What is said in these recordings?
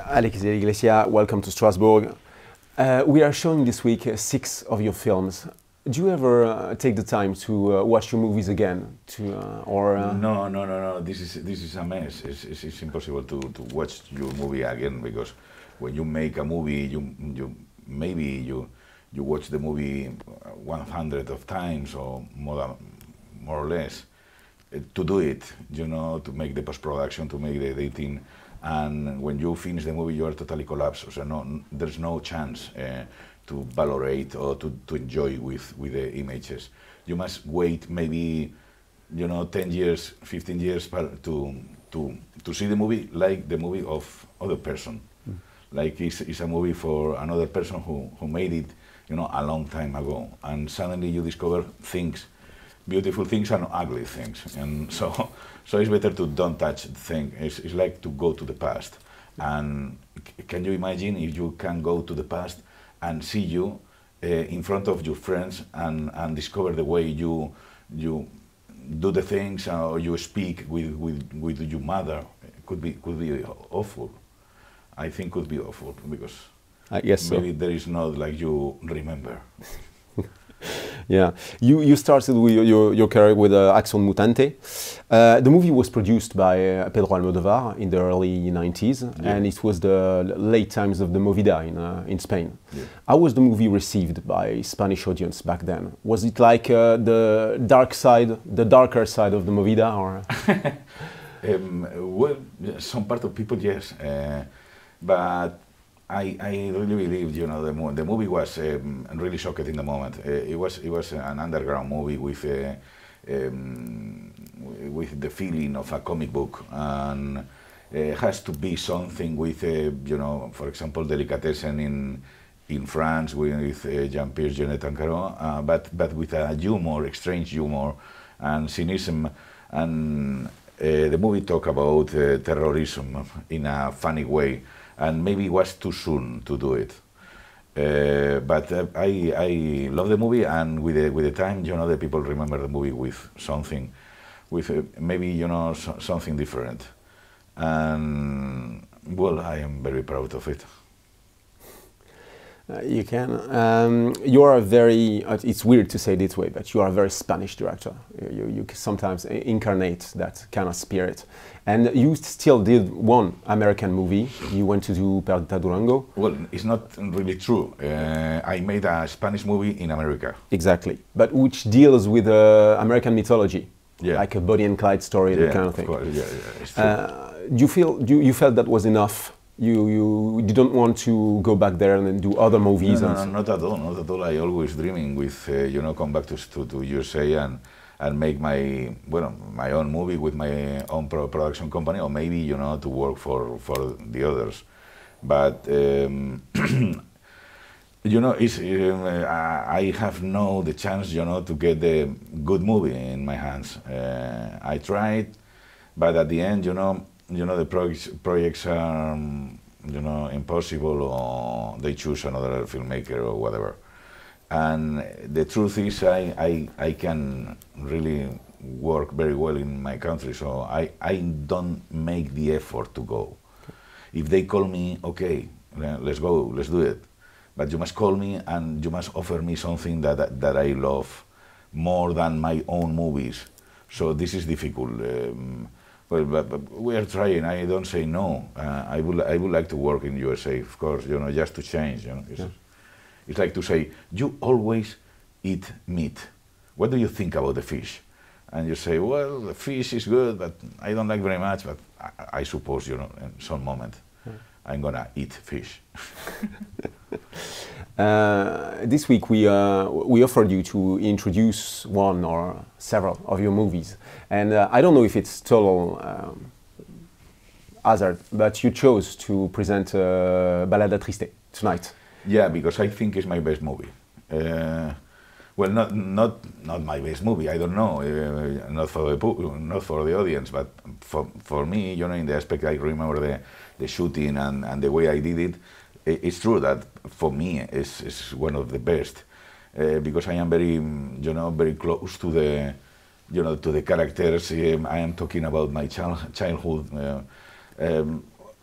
Álex de Iglesia, welcome to Strasbourg. We are showing this week 6 of your films. Do you ever take the time to watch your movies again? No. This is a mess. It's impossible to watch your movie again, because when you make a movie, you watch the movie 100 of times or more or less to do it. To make the post-production, to make the editing. And when you finish the movie, you are totally collapsed. So there's no chance to valorate or to enjoy with the images. You must wait maybe 10 years, 15 years to see the movie like the movie of other person. Like it's a movie for another person who made it a long time ago, and suddenly you discover things, beautiful things and ugly things, and so it's better to don't touch the thing. It's like to go to the past. And can you imagine if you can go to the past and see you in front of your friends and discover the way you do the things, or you speak with your mother? Could be awful. I think could be awful, because maybe there is not like you remember. Yeah, you started your career with Acción Mutante. The movie was produced by Pedro Almodóvar in the early 90s, and it was the late times of the Movida in Spain. Yeah. How was the movie received by Spanish audience back then? Was it like the darker side of the Movida, or? Well, some part of people, yes, but I really believe, the movie was really shocked in the moment. It was an underground movie with the feeling of a comic book, and it has to be something with, for example, delicatessen in France with Jean-Pierre Jeunet and Caro, but with a humor, strange humor, and cynicism, and the movie talk about terrorism in a funny way. And maybe it was too soon to do it, but I love the movie, and with the time, the people remember the movie with something, maybe something different, and well, I am very proud of it. You can. You are a very. It's weird to say it this way, but you are a very Spanish director. You sometimes incarnate that kind of spirit, and you still did one American movie. You went to do Perdita Durango. Well, it's not really true. I made a Spanish movie in America. Exactly, but which deals with American mythology, like a Bonnie and Clyde story, that kind of thing. Of course, it's true. You felt that was enough? You didn't want to go back there and then do other movies? No, not at all. I always dreaming with come back to USA and make my own movie with my own production company, or maybe to work for the others. But I have no the chance to get the good movie in my hands. I tried, but at the end the projects are impossible, or they choose another filmmaker or whatever. And the truth is, I can really work very well in my country, so I don't make the effort to go. If they call me, okay, let's go, let's do it. But you must call me and you must offer me something that I love more than my own movies. So this is difficult. Well, but we are trying. I don't say no. I would like to work in USA, of course. Just to change. It's like to say, you always eat meat. What do you think about the fish? And you say, well, the fish is good, but I don't like very much. But I suppose, in some moment, I'm gonna eat fish. This week we offered you to introduce one or several of your movies, and I don't know if it's total hazard, but you chose to present Balada Triste tonight. Yeah, because I think it's my best movie. Well, not my best movie. I don't know, not for the audience, but for me, in the aspect I remember the shooting and the way I did it. It's true that for me it's one of the best, because I am very very close to the characters. I am talking about my childhood.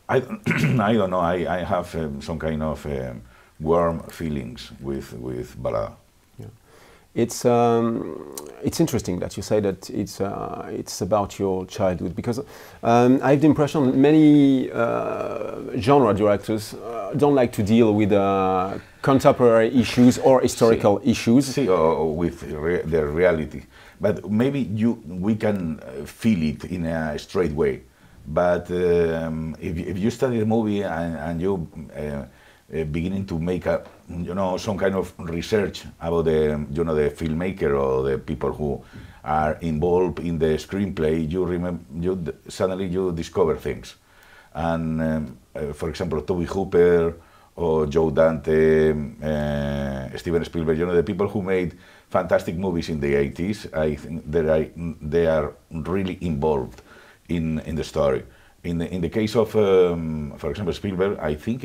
I don't know. I have some kind of warm feelings with Balada. Yeah. It's interesting that you say that it's about your childhood, because I have the impression many genre directors don't like to deal with contemporary issues or historical issues. Or with the reality. But maybe we can feel it in a straight way. But if you study the movie and you beginning to make some kind of research about the filmmaker or the people who are involved in the screenplay, suddenly you discover things. And for example, Toby Hooper or Joe Dante, Steven Spielberg, the people who made fantastic movies in the 80s, I think they are really involved in the story. In the case of, for example, Spielberg, I think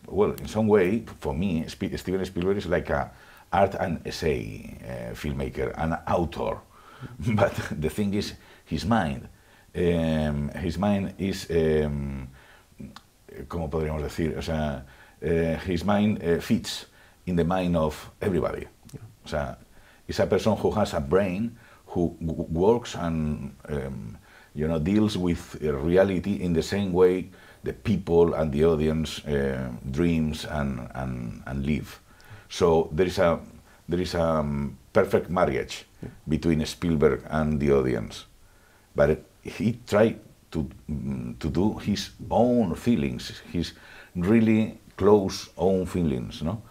well, in some way, for me, Steven Spielberg is like a art and essay filmmaker, an author. But the thing is, his mind is, ¿cómo podríamos decir? O sea, his mind fits in the mind of everybody. Yeah. O sea, it's a person who has a brain, who works and deals with reality in the same way the people and the audience dreams and live. So there is a perfect marriage between Spielberg and the audience, but he tried to do his own feelings, his really close own feelings, no?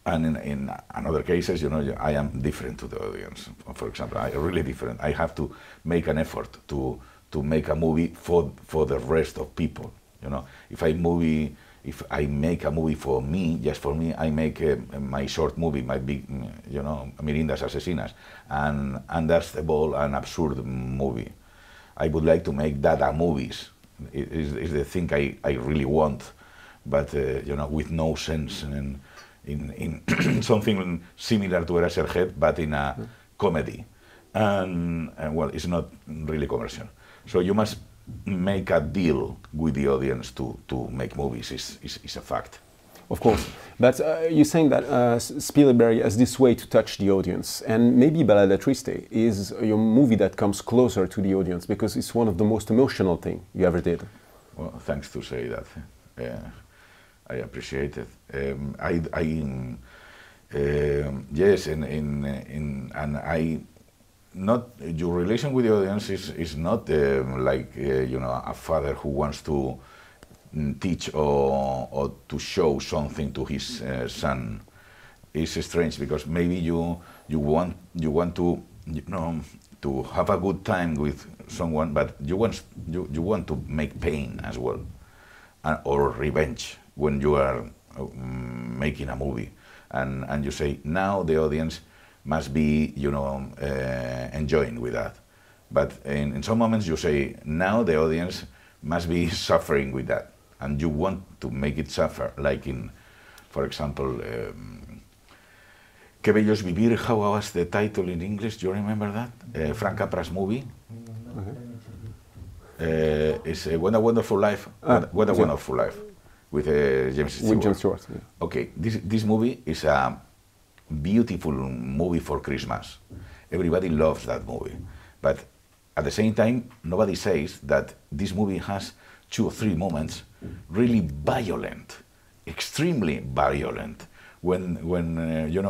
And in other cases, I am different to the audience. For example, I really different. I have to make an effort to make a movie for the rest of people. If I make a movie for me, just for me, I make my short movie, my big, Mirindas Asesinas, and that's the ball, an absurd movie. I would like to make data movies. It is the thing I really want, but with no sense in something similar to Eraserhead, but in a comedy, and well, it's not really commercial. So you must make a deal with the audience to make movies. Is a fact. Of course, but you're saying that Spielberg has this way to touch the audience, and maybe Balada Triste is your movie that comes closer to the audience because it's one of the most emotional things you ever did. Well, thanks to say that. I appreciate it. Yes, and I. Not your relation with the audience is not like a father who wants to teach or to show something to his son. It's strange because maybe you want to to have a good time with someone, but you want to make pain as well, or revenge when you are making a movie, and you say now the audience must be, enjoying with that. But in some moments you say, now the audience must be suffering with that. And you want to make it suffer, like in, for example, Que Bello es Vivir, how was the title in English? Do you remember that? Frank Capra's movie. It's What a Wonderful Life. What a Wonderful Life, with James Stewart. With James Stewart, yeah. Okay, this movie is a beautiful movie for Christmas. Everybody loves that movie. But at the same time, nobody says that this movie has 2 or 3 moments really violent, extremely violent. When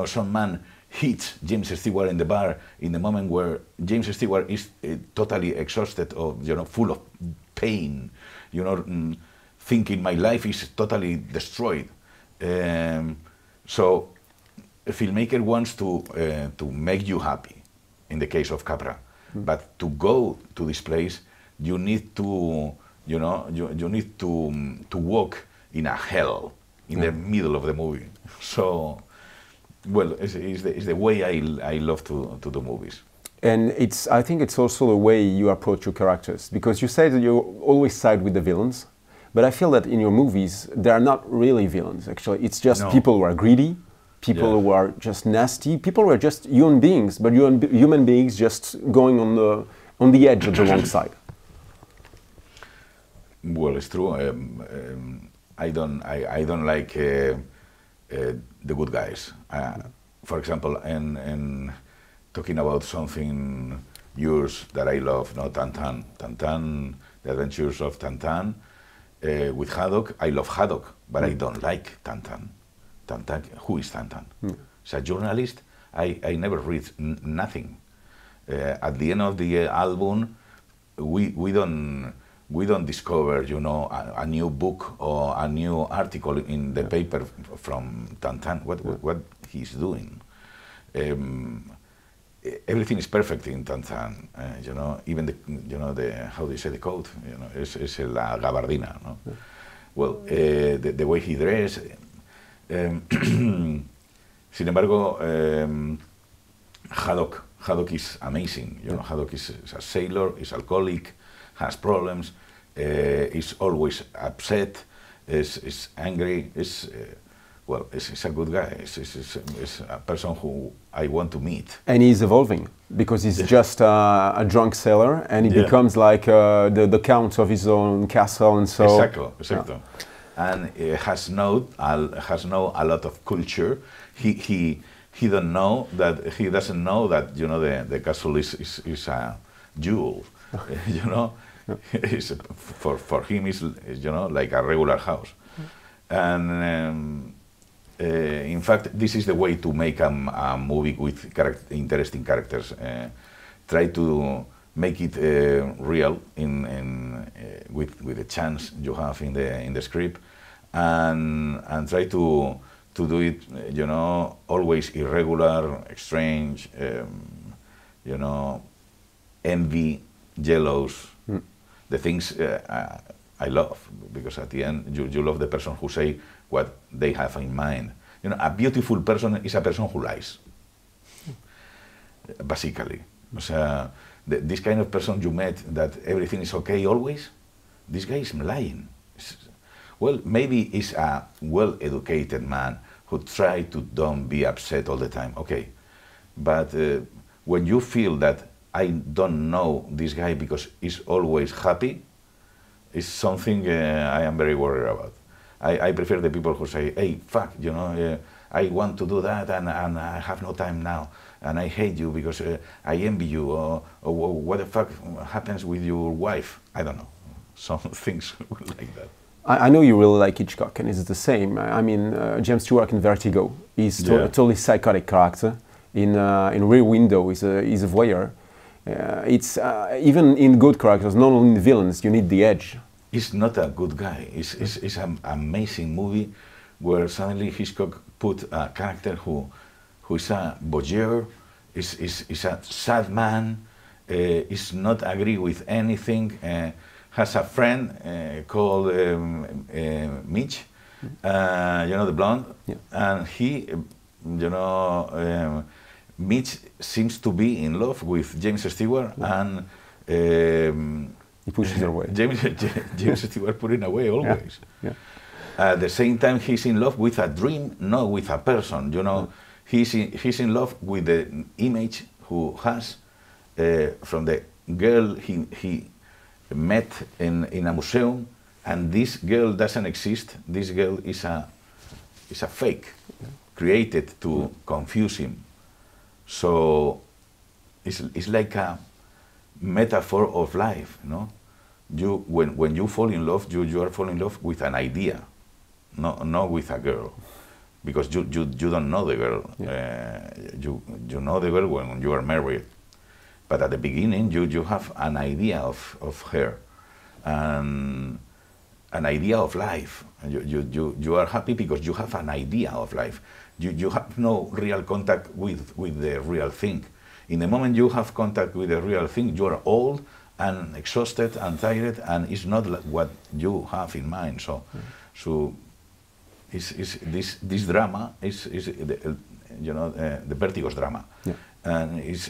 some man hits James Stewart in the bar in the moment where James Stewart is totally exhausted or full of pain, thinking my life is totally destroyed. So a filmmaker wants to make you happy, in the case of Capra, but to go to this place, you need to, you need to walk in a hell in the middle of the movie. So, well, it's the way I love to do movies. And I think it's also the way you approach your characters, because you say that you always side with the villains, but I feel that in your movies, they are not really villains, actually. It's just people who are greedy, people who are just nasty, people who are just human beings, but human beings just going on the edge of the wrong side? Well, it's true. I don't like the good guys. For example, in talking about something yours that I love, no, Tantan, the Adventures of Tantan. With Haddock, I love Haddock, but I don't like Tantan. Tantan, who is Tantan? As a journalist, I never read nothing. At the end of the album, we don't discover, you know, a new book or a new article in the paper from Tantan. What he's doing. Everything is perfect in Tantan, you know. Even the how do you say the coat? You know, es la gabardina, no. Well, the way he dressed. Sin embargo, Haddock is amazing. You know, Haddock is a sailor, is alcoholic, has problems, is always upset, is angry, well, he's a good guy. He's a person who I want to meet. And he's evolving, because he's just a drunk sailor, and he becomes like the count of his own castle, and so. Exactly. And has known a lot of culture. He doesn't know that, you know, the castle is a jewel. You know, for him is, you know, like a regular house. And in fact, this is the way to make a movie with interesting characters. Try to make it real with the chance you have in the script, and try to do it, you know, always irregular, strange, you know, envy, jealous, the things I love, because at the end you love the person who say what they have in mind. You know, a beautiful person is a person who lies, basically. So, this kind of person you met, that everything is okay always, this guy is lying. Well, maybe he's a well-educated man who try to don't be upset all the time, okay. But when you feel that I don't know this guy because he's always happy, it's something I am very worried about. I prefer the people who say, hey, fuck, you know, I want to do that and I have no time now, and I hate you because I envy you, or what the fuck happens with your wife? I don't know, some things like that. I know you really like Hitchcock, and it's the same. I mean, James Stewart in Vertigo, he's a totally psychotic character. In Rear Window, he's a voyeur. It's even in good characters, not only in the villains, you need the edge. He's not a good guy. It's an amazing movie where suddenly Hitchcock put a character who is a voyeur, is a sad man, is not agree with anything, has a friend called Mitch, you know, the blonde, and he, you know, Mitch seems to be in love with James Stewart, and he pushes her away. James Stewart putting away always. At the same time, he's in love with a dream, not with a person. You know, he's in love with the image who has from the girl he met in a museum, and this girl doesn't exist. This girl is a fake, created to confuse him. So it's like a metaphor of life, you know. When you fall in love, you are falling in love with an idea, not with a girl, because you don't know the girl. You know the girl when you are married, but at the beginning you have an idea of her, and an idea of life. You are happy because you have an idea of life. You have no real contact with the real thing. In the moment you have contact with the real thing, you are old and exhausted and tired, and it's not what you have in mind. So this drama is you know, the Vertigo's drama, and it's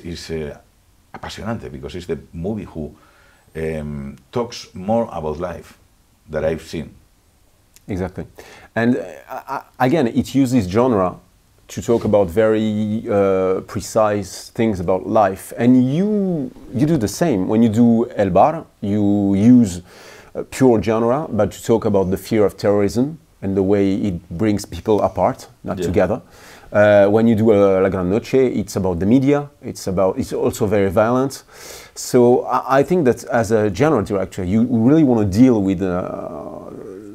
apasionante because it's the movie who talks more about life that I've seen. Exactly, and again, it uses genre to talk about very precise things about life, and you do the same. When you do El Bar, you use pure genre, but you talk about the fear of terrorism and the way it brings people apart, not together. When you do La Gran Noche, it's about the media. It's also very violent. So I think that as a genre director, you really want to deal with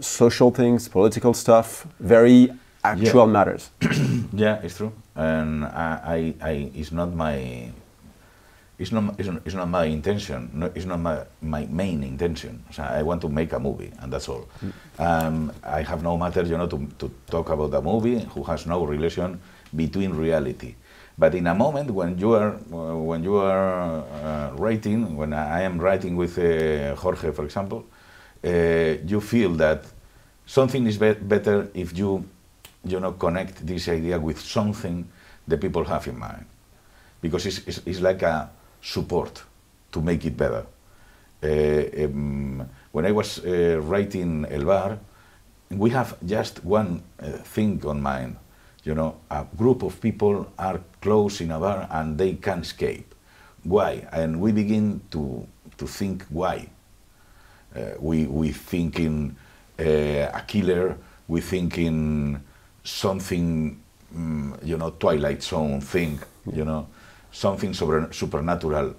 social things, political stuff, very actual matters. Yeah, it's true, and it's not my intention. No, it's not my main intention. So I want to make a movie, and that's all. I have no matter, to talk about a movie who has no relation between reality. But in a moment when you are writing, when I am writing with Jorge, for example, you feel that something is better if you connect this idea with something the people have in mind, because it's like a support to make it better. When I was writing El Bar, we have just one thing on mind. A group of people are close in a bar and they can't escape. Why? And we begin to think why. We think in a killer, we think in something, Twilight Zone thing, something supernatural.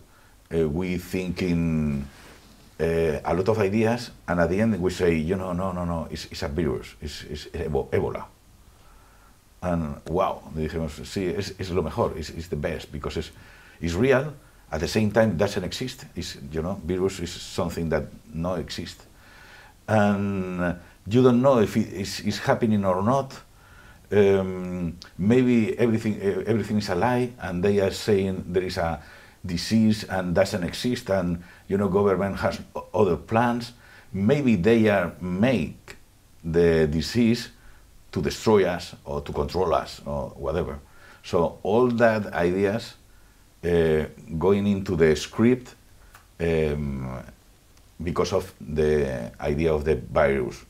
We think in a lot of ideas, and at the end we say, no, it's a virus, it's Ebola. And wow, dijimos, sí, es lo mejor, it's the best, because it's real, at the same time doesn't exist. Virus is something that no exists. And you don't know if it's happening or not. Maybe everything is a lie, and they are saying there is a disease and doesn't exist, and government has other plans. Maybe they are make the disease to destroy us or to control us or whatever. So all that ideas going into the script because of the idea of the virus,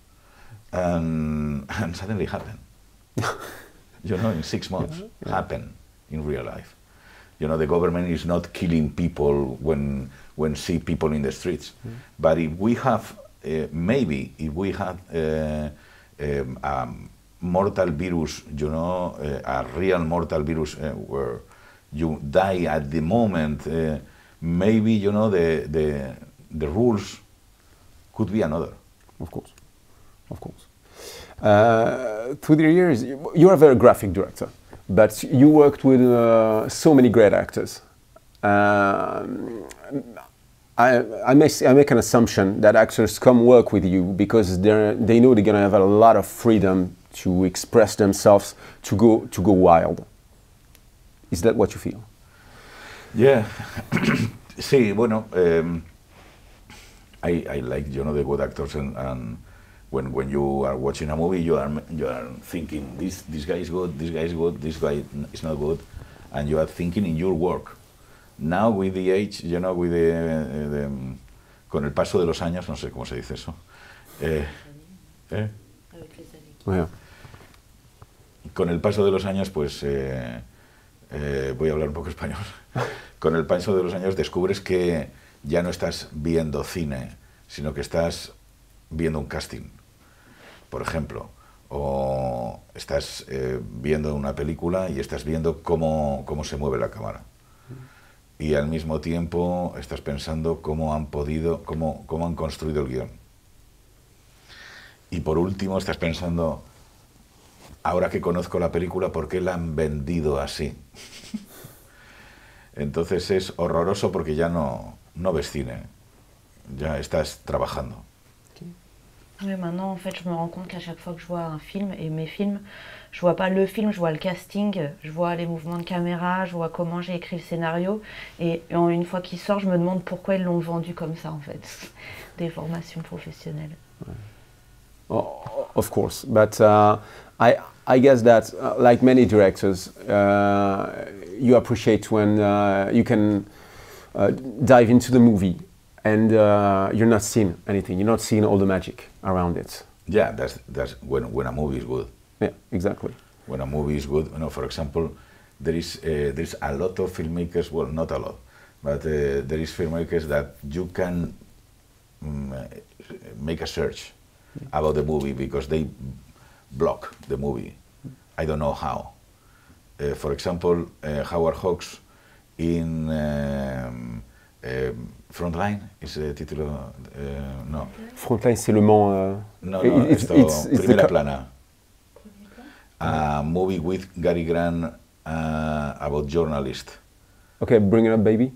and suddenly happened. In 6 months, happen in real life. The government is not killing people when see people in the streets. But if we have, maybe if we had mortal virus, a real mortal virus where you die at the moment, maybe, the rules could be another. Of course. Through the years, you're a very graphic director, but you worked with so many great actors. I make an assumption that actors come work with you because they know they're going to have a lot of freedom to express themselves, to go wild. Is that what you feel? Yeah. Sí, bueno, I like, the good actors, and when you are watching a movie, you are thinking, this guy is good, this guy is good, this guy is not good, and you are thinking in your work. Now with the age, with con el paso de los años, no sé cómo se dice eso. Con el paso de los años, pues, voy a hablar un poco español. Con el paso de los años descubres que ya no estás viendo cine, sino que estás viendo un casting, por ejemplo, o estás viendo una película y estás viendo cómo se mueve la cámara. Y al mismo tiempo estás pensando cómo han construido el guión. Y por último estás pensando, ahora que conozco la película, ¿por qué la han vendido así? Entonces es horroroso porque ya no ves cine, ya estás trabajando. Oui, maintenant, en fait, je me rends compte qu'à chaque fois que je vois un film, et mes films, je vois pas le film, je vois le casting, je vois les mouvements de caméra, je vois comment j'ai écrit le scénario, et une fois qu'il sort, je me demande pourquoi ils l'ont vendu comme ça, en fait. Des formations professionnelles. Oh, of course, but I guess that, like many directors, you appreciate when you can dive into the movie and you're not seeing anything. You're not seeing all the magic around it. Yeah, that's when a movie is good. Yeah, exactly. when a movie is good. You know, for example, there's a lot of filmmakers. Well, not a lot, but there is filmmakers that you can make a search about the movie because they block the movie. I don't know how. For example, Howard Hawks in Frontline is the título. No. Frontline, c'est le Mans. No, it's Primera Plana. A movie with Gary Grant about Journalist. Okay, Bring It Up Baby.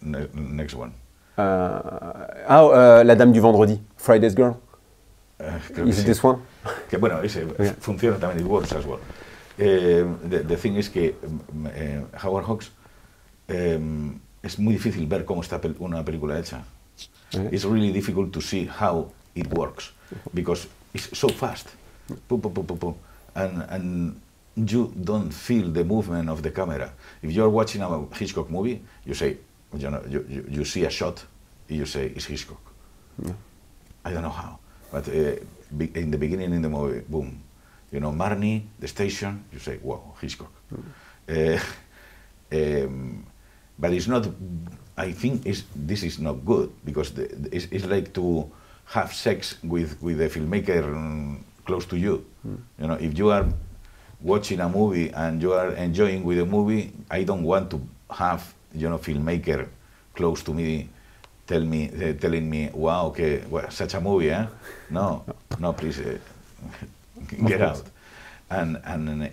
Next one. La Dame du Vendredi, Friday's Girl. Is it this one? Que bueno, ese funciona también, it works as well. The thing is que Howard Hawks es muy difícil ver cómo está una película hecha. It's really difficult to see how it works because it's so fast. And you don't feel the movement of the camera. If you're watching a Hitchcock movie, you say, you see a shot, you say it's Hitchcock. I don't know how, but in the beginning in the movie, boom, you know, Marnie, the station, you say, wow, Hitchcock. But it's not, I think this is not good, because it's like to have sex with a filmmaker close to you. You know, if you are watching a movie and you are enjoying with the movie, I don't want to have, you know, filmmaker close to me telling me, wow, okay, well, such a movie, eh? No, please, get out. And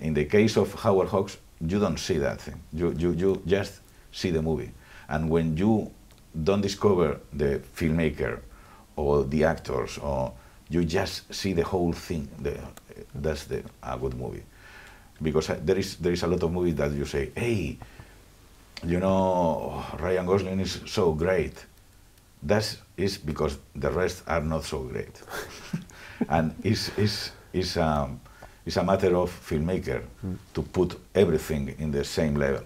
in the case of Howard Hawks, you don't see that thing. You just see the movie. And when you don't discover the filmmaker or the actors, or you just see the whole thing, that's a good movie. Because there is a lot of movies that you say, hey, you know, Ryan Gosling is so great. That is because the rest are not so great. And it's a matter of filmmaker to put everything in the same level.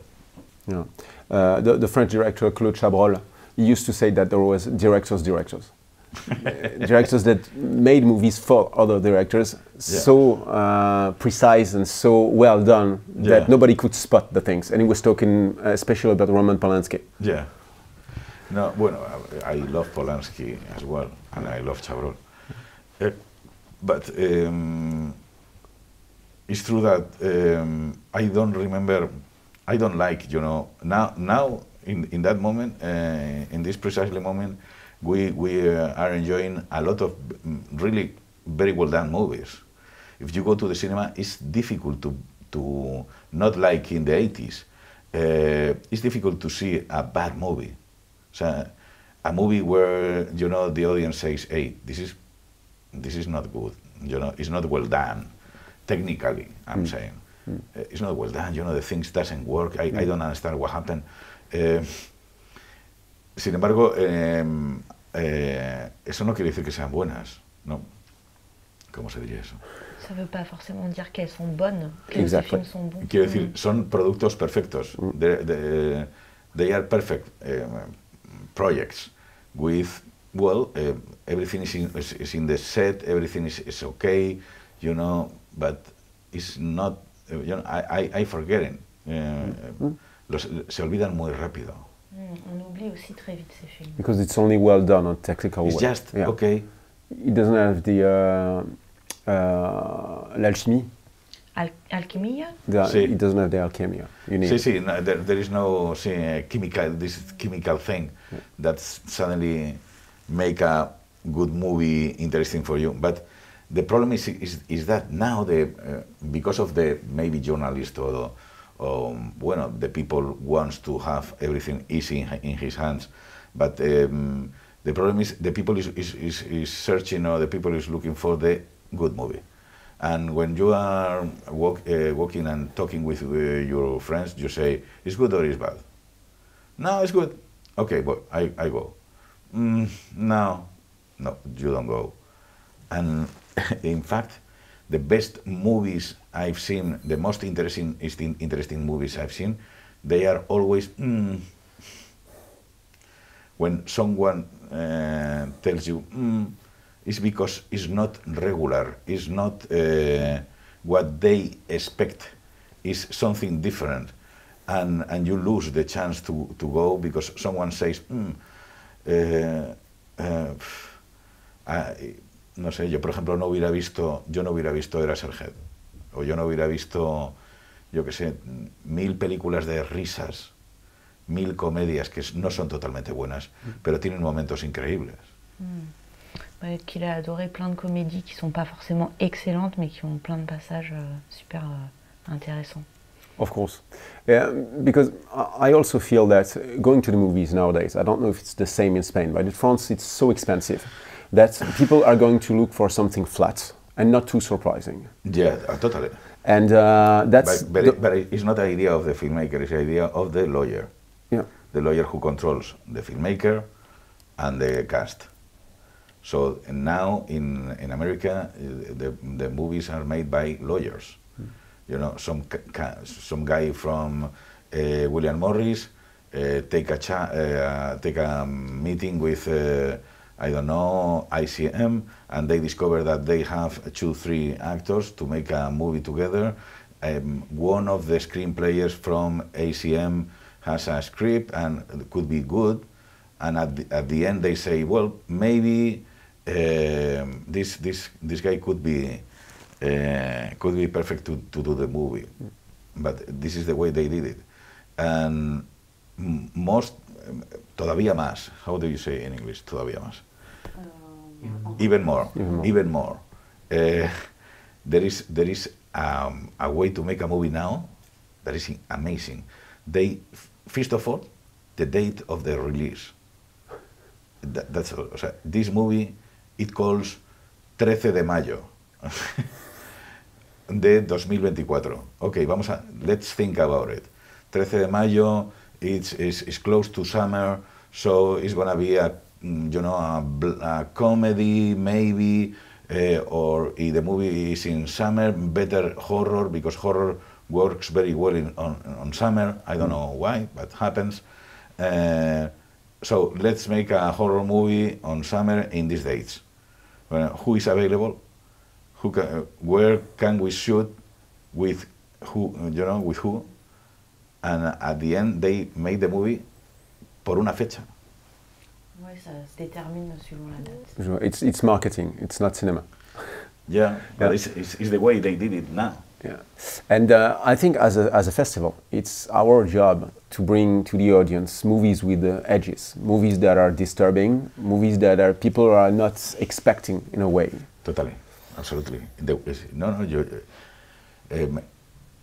Yeah. The French director Claude Chabrol, he used to say that there was directors. Directors that made movies for other directors, so precise and so well done that nobody could spot the things. And he was talking especially about Roman Polanski. Yeah. No, bueno, I love Polanski as well, and I love Chabrol. But it's true that I don't like, you know, now in that moment, in this precisely moment, we are enjoying a lot of really very well done movies. If you go to the cinema, it's difficult to not like in the 80s. It's difficult to see a bad movie. So a movie where, you know, the audience says, hey, this is not good, you know, it's not well done. Technically, I'm saying. It's not well done, you know, the things doesn't work, I don't understand what happened. Sin embargo, eso no quiere decir que sean buenas, ¿no? ¿Cómo se diría eso? Ça veut pas forcément dire qu'elles sont bonnes, que les films sont bons. Quiero decir, son productos perfectos. They are perfect projects with, well, everything is in the set, everything is okay, you know, but it's not, you know, I forget it. Se olvidan muy rápido. On oublie aussi très vite ces films. Because it's only well done on technical way. It's just, okay. It doesn't have the l'alchimie. Alchemy? It doesn't have the alchemy. Sí, no, there is no chemical thing that suddenly make a good movie interesting for you. But the problem is that now because of the maybe journalist or bueno, the people wants to have everything easy in his hands, but the problem is the people is searching, or the people is looking for the good movie. And when you are walking and talking with your friends, you say, it's good or it's bad? No, it's good. Okay, but I go. No, you don't go. And in fact, the best movies I've seen, the most interesting movies I've seen, they are always, when someone tells you, it's because it's not regular, it's not what they expect is something different, and you lose the chance to go because someone says, no sé, yo por ejemplo yo no hubiera visto Eraserhead, o yo no hubiera visto, yo qué sé, 1000 películas de risas, 1000 comedias que no son totalmente buenas, pero tienen momentos increíbles. Qu'il a adoré plein de comédies qui sont pas forcément excellentes, mais qui ont plein de passages super intéressants. Of course, yeah, because I also feel that going to the movies nowadays, I don't know if it's the same in Spain, but in France it's so expensive that people are going to look for something flat and not too surprising. Yeah, totally. And that's... But it's not the idea of the filmmaker, it's the idea of the lawyer. Yeah. The lawyer who controls the filmmaker and the cast. So now in America, the movies are made by lawyers. You know, some guy from William Morris take a meeting with I don't know, ICM, and they discover that they have 2-3 actors to make a movie together. One of the screenplayers from ACM has a script and it could be good, and at the end they say, well, maybe this guy could be perfect to do the movie, but this is the way they did it. And todavía más, how do you say in English, todavía más? Even more. There is a way to make a movie now that is amazing. They, first of all, the date of the release. That's all. O sea, this movie, it calls 13 de mayo. de 2024. Okay, let's think about it. 13 de mayo, it's close to summer, so it's gonna be a comedy maybe, or if the movie is in summer, better horror, because horror works very well on summer. I don't know why, but happens. So let's make a horror movie on summer in these dates. Who is available? Where can we shoot? With who? With who? And at the end, they made the movie por una fecha. Oui, ça se détermine suivant la date. It's marketing. It's not cinema. Yeah, but it's the way they did it now. Yeah, and I think as a festival, it's our job to bring to the audience movies with edges, movies that are disturbing, movies that people are not expecting in a way. Totally, absolutely.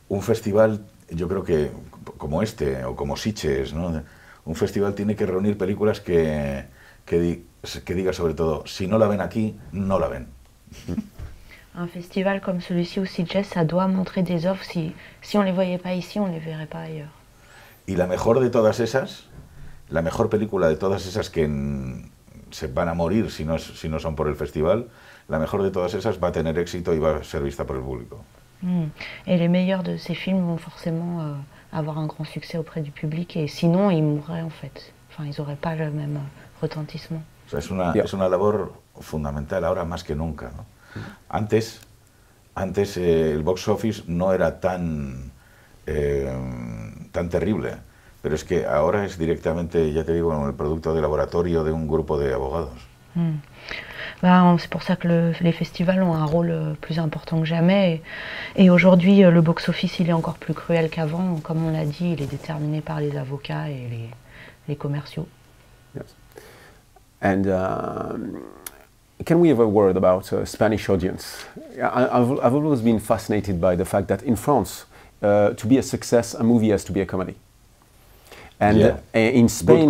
Un festival, yo creo que como este o como Sitges, ¿no? Un festival tiene que reunir películas que diga sobre todo, si no la ven aquí, no la ven. Un festival comme celui-ci au Sitges, ça doit montrer des œuvres. Si on ne les voyait pas ici, on ne les verrait pas ailleurs. Y la mejor de todas esas, la mejor película de todas esas que se van a morir si no son por el festival, la mejor de todas esas va a tener éxito y va a ser vista por el público. Et les meilleurs de ces films vont forcément avoir un grand succès auprès du public, et sinon ils mourraient en fait. Enfin, ils n'auraient pas le même retentissement. O sea, es una labor fundamental ahora más que nunca, ¿no? Antes el box office no era tan terrible, pero es que ahora es directamente, ya te digo, el producto de laboratorio de un grupo de abogados. C'est pour ça que les festivals ont un rôle plus important que jamais, et aujourd'hui le box office il est encore plus cruel qu'avant. Comme on l'a dit, il est déterminé par les avocats et les commerciaux. Yes. And can we have a word about Spanish audience? I've always been fascinated by the fact that in France, to be a success, a movie has to be a comedy. And in Spain,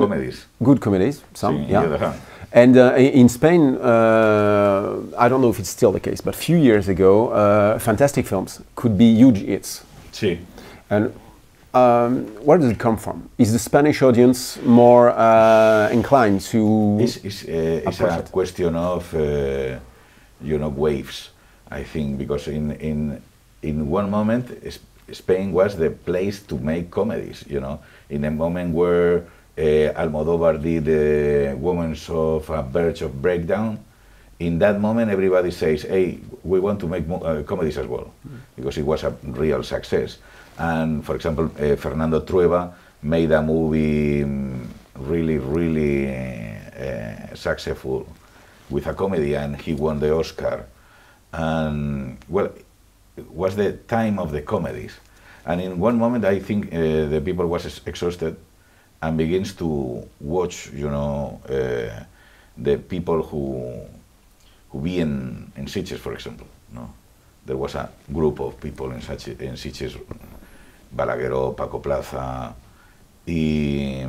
good comedies, some, yeah. And in Spain, I don't know if it's still the case, but a few years ago, fantastic films could be huge hits. Sí. And where does it come from? Is the Spanish audience more inclined to? It's a question of waves, I think, because in one moment Spain was the place to make comedies. In a moment where Almodóvar did Women of a Verge of Breakdown, in that moment everybody says, hey, we want to make comedies as well, because it was a real success. And for example, Fernando Trueba made a movie really successful with a comedy, and he won the Oscar. And well, it was the time of the comedies. And in one moment I think the people was exhausted and begins to watch, you know, the people who be in Sitges, for example. No? There was a group of people in Sitges, Balagueró, Paco Plaza, y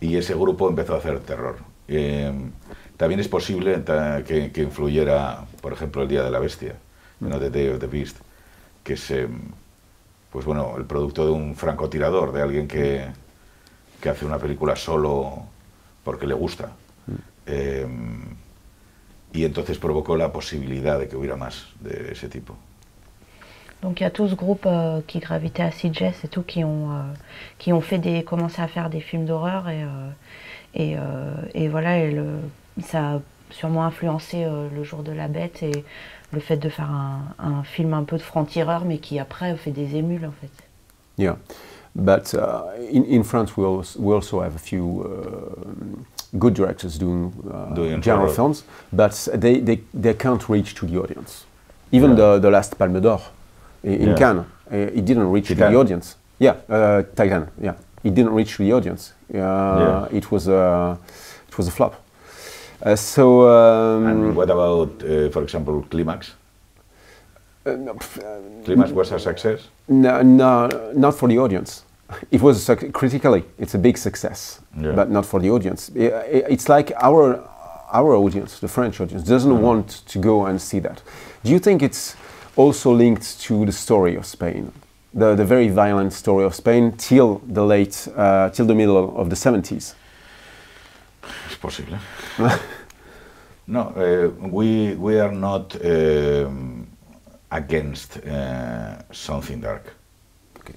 ese grupo empezó a hacer terror. También es posible que influyera, por ejemplo, El Día de la Bestia, you know, The Day of the Beast, que es, pues bueno, el producto de un francotirador, de alguien que hace una película solo porque le gusta. Y entonces provocó la posibilidad de que hubiera más de ese tipo. Donc il y a tout ce groupe qui gravitait à Sitges et tout, qui ont commencé à faire des films d'horreur, et voilà, ça a sûrement influencé Le Jour de la Bête et le fait de faire un film un peu de franc-tireur, mais qui après fait des émules en fait. Yeah, but in France we also have a few good directors doing genre films, but they can't reach to the audience. Even the last Palme d'Or in Cannes, it didn't reach to the audience. Yeah, Titan. Yeah, it didn't reach to the audience. It was a flop. And what about, for example, Climax? Climax was a success? No, not for the audience. It was critically, it's a big success, but not for the audience. It's like our audience, the French audience, doesn't want to go and see that. Do you think it's also linked to the story of Spain, the very violent story of Spain till the middle of the 70s? It's possible. No, we are not against something dark. Okay.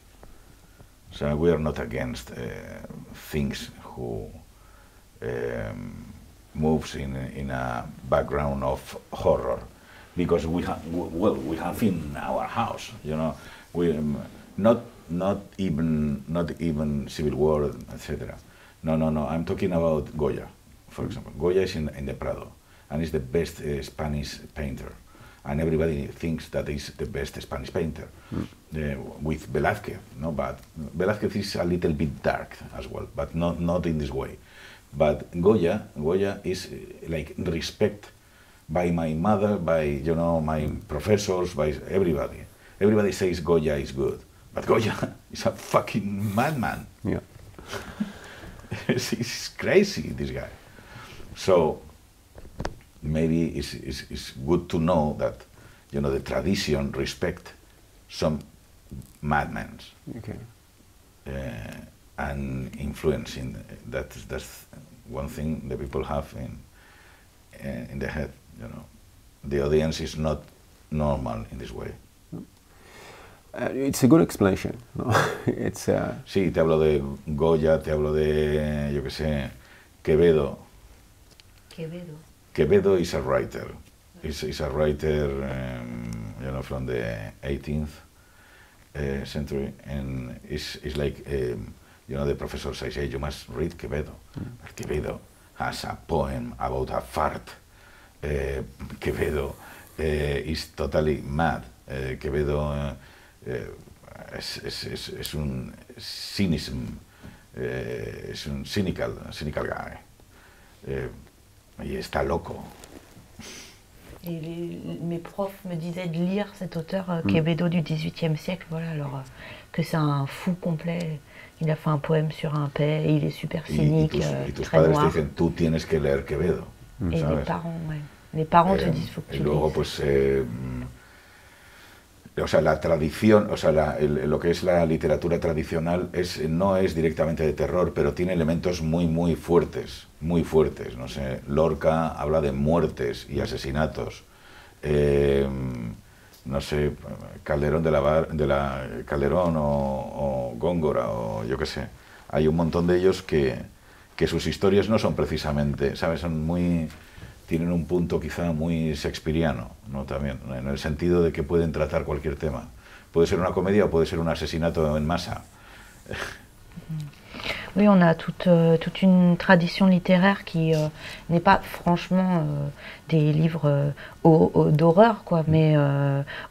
So we are not against things who moves in a background of horror, because we have in our house, you know, we not even Civil War, etc. No. I'm talking about Goya, for example. Goya is in the Prado, and is the best Spanish painter, and everybody thinks that is the best Spanish painter. With Velázquez, no, but Velázquez is a little bit dark as well, but not in this way. But Goya is like respect by my mother, by, you know, my professors, by everybody. Everybody says Goya is good, but Goya is a fucking madman. Yeah. He's crazy, this guy. So maybe it's good to know that, you know, the tradition respect some madmen. Okay. And influencing that's one thing the people have in the head, you know. The audience is not normal in this way. It's a good explanation, no? It's Sí, te hablo de Goya, te hablo de, yo qué sé, Quevedo. Quevedo is a writer. He's a writer, you know, from the 18th century, and it's like, you know, the professor says, hey, you must read Quevedo. But Quevedo has a poem about a fart. Quevedo is totally mad. Quevedo es un cynicism, es un cynical guy. Y está loco. Et mes profs me disaient de lire cet auteur Quevedo du XVIIIe siècle, voilà, alors que c'est un fou complet. Il a fait un poème sur un paix, et il est super cynique, y tus très padres noir. te dicen, tú tienes que leer Quevedo. Et ¿sabes? les parents te disent, faut que y tu luego, lises. pues, o sea, la tradición, o sea, lo que es la literatura tradicional no es directamente de terror, pero tiene elementos muy fuertes, no sé, Lorca habla de muertes y asesinatos, no sé, Calderón Calderón o Góngora, o yo qué sé, hay un montón de ellos que sus historias no son precisamente, ¿sabes? Son muy tienen un punto quizá muy shakespeariano, ¿no? También, en el sentido de que pueden tratar cualquier tema. Puede ser una comédia o puede ser un asesinato en masa. Oui, on a toute une tradition littéraire qui n'est pas franchement des livres d'horreur, quoi, mais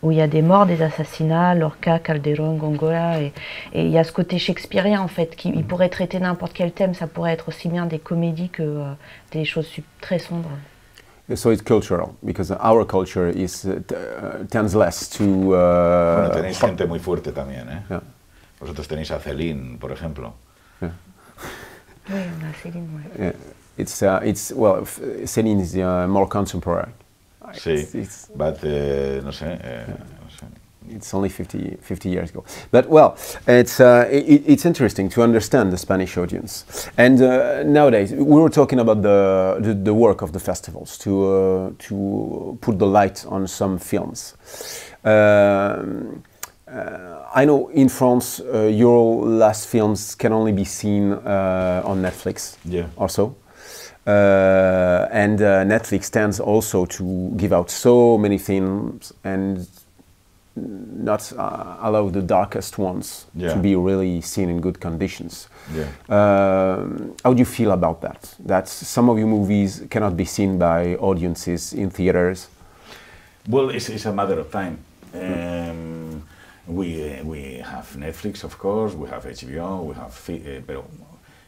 où il y a des morts, des assassinats, Lorca, Calderón, Góngora, et il y a ce côté shakespearien en fait, qui il pourrait traiter n'importe quel thème, ça pourrait être aussi bien des comédies que des choses très sombres. So it's cultural, because our culture is tends less to... Bueno, tenéis gente muy fuerte también, ¿eh? Yeah. Vosotros tenéis a Céline, por ejemplo. Yeah. Oui, on a Céline, ouais. Yeah. It's well, Céline is more contemporary. Sí, but no sé, no sé. It's only 50 years ago. But well, it's interesting to understand the Spanish audience. And nowadays, we were talking about the work of the festivals to put the light on some films. I know in France, your last films can only be seen on Netflix. Yeah. Also. And Netflix tends also to give out so many films and not allow the darkest ones to be really seen in good conditions. Yeah. How do you feel about that? That some of your movies cannot be seen by audiences in theaters? Well, it's a matter of time. We have Netflix, of course, we have HBO, we have... but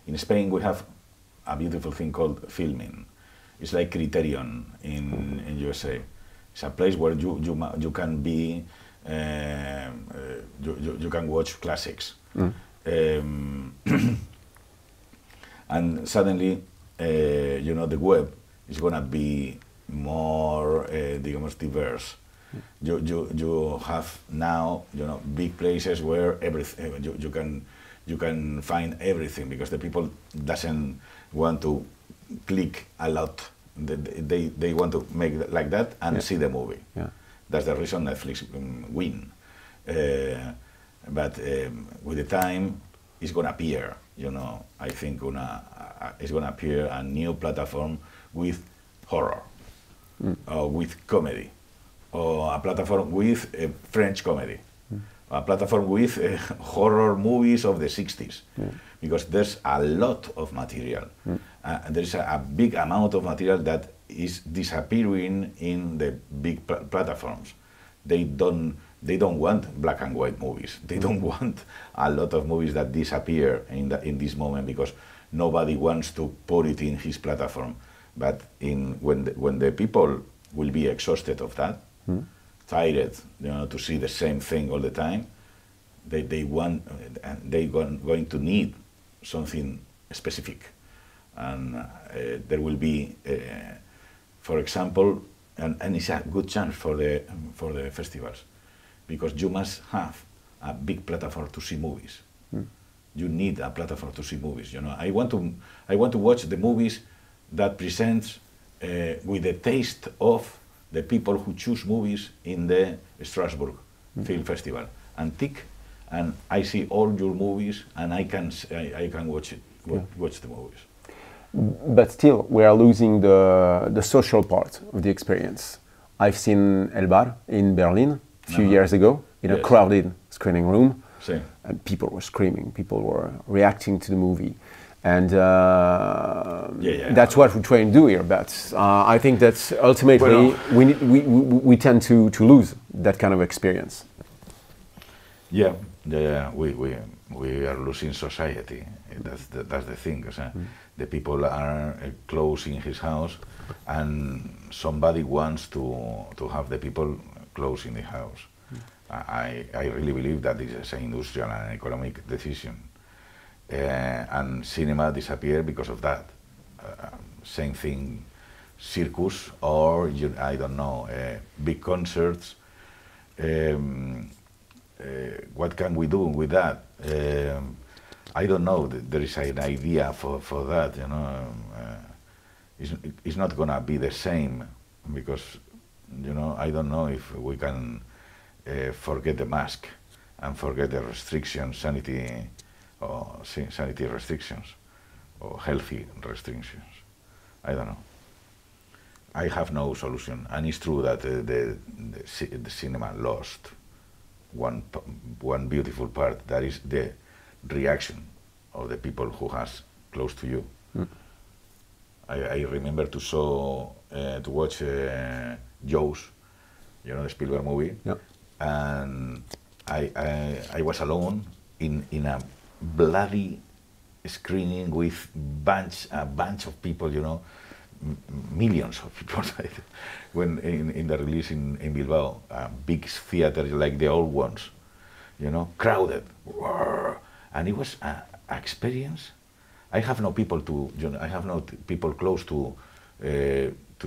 in Spain we have a beautiful thing called filming. It's like Criterion in USA. It's a place where you can be... you can watch classics. And suddenly, you know, the web is going to be more, digamos, diverse. You have now, you know, big places where everything you can find everything, because the people doesn't want to click a lot. They want to make like that and see the movie. Yeah. That's the reason Netflix win. But with the time, it's going to appear, you know, I think it's going to appear a new platform with horror, or with comedy, or a platform with French comedy, a platform with horror movies of the 60s, because there's a lot of material. There's a big amount of material that is disappearing in the big platforms. They don't want black and white movies. They don't want a lot of movies that disappear in this moment, because nobody wants to put it in his platform. But when the people will be exhausted of that, tired, you know, to see the same thing all the time, they going to need something specific, and there will be. For example, and it's a good chance for the festivals, because you must have a big platform to see movies. You need a platform to see movies. You know, I want to watch the movies that presents with the taste of the people who choose movies in the Strasbourg Film Festival, and I see all your movies, and I can watch the movies. But still, we are losing the social part of the experience. I've seen El Bar in Berlin a few years ago in a crowded screening room, and people were screaming, people were reacting to the movie, and that's what we try and do here. But I think that ultimately we tend to lose that kind of experience. Yeah. We are losing society. That's the thing. The people are close in his house, and somebody wants to have the people close in the house. I really believe that this is an industrial and economic decision. And cinema disappeared because of that. Same thing, circus, or I don't know, big concerts. What can we do with that? I don't know. There is an idea for that. You know, it's not gonna be the same, because, you know, I don't know if we can forget the mask and forget the restrictions, sanitary restrictions, or healthy restrictions. I don't know. I have no solution, and it's true that the cinema lost one beautiful part. That is the reaction of the people who has close to you. I remember to watch Jaws, you know, the Spielberg movie, and I was alone in a bloody screening with a bunch of people, you know, millions of people. When in the release in Bilbao, a big theater like the old ones, you know, crowded, and it was an experience. I have no people to, you know, I have no people close to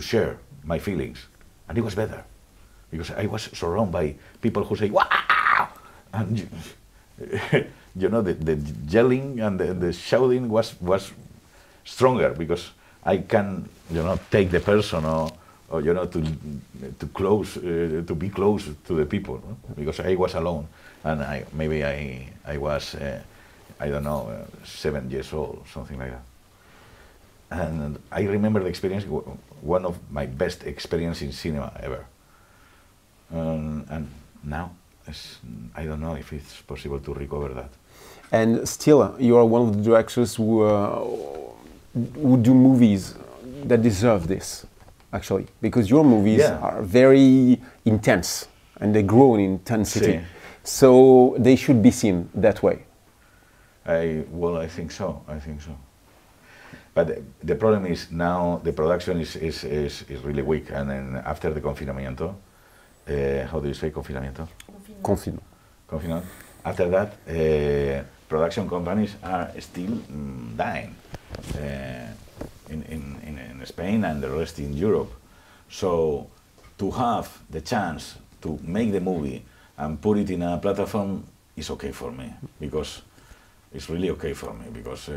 share my feelings, and it was better because I was surrounded by people who say "wow," and you know, the yelling and the shouting was stronger because I can, you know, take the person or you know, to be close to the people, no? Because I was alone, and maybe I was I don't know 7 years old, something like that. And I remember the experience, one of my best experiences in cinema ever. And now I don't know if it's possible to recover that. And still, you are one of the directors who do movies that deserve this, actually, because your movies are very intense and they grow in intensity. Sí. So they should be seen that way. Well, I think so. But the problem is now the production is really weak, and then after the confinamiento, how do you say confinamiento? Confinamiento. After that, production companies are still dying in Spain and the rest in Europe. So to have the chance to make the movie and put it in a platform is okay for me, because it's really okay for me, because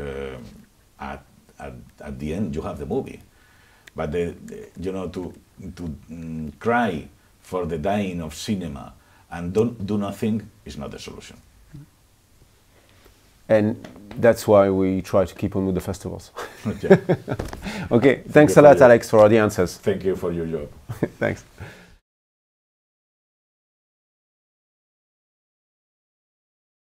at the end you have the movie. But you know, to cry for the dying of cinema and don't do nothing is not the solution. And that's why we try to keep on with the festivals. Yeah. Okay, thanks a lot, Álex, for all the answers. Thank you for your job. Thanks.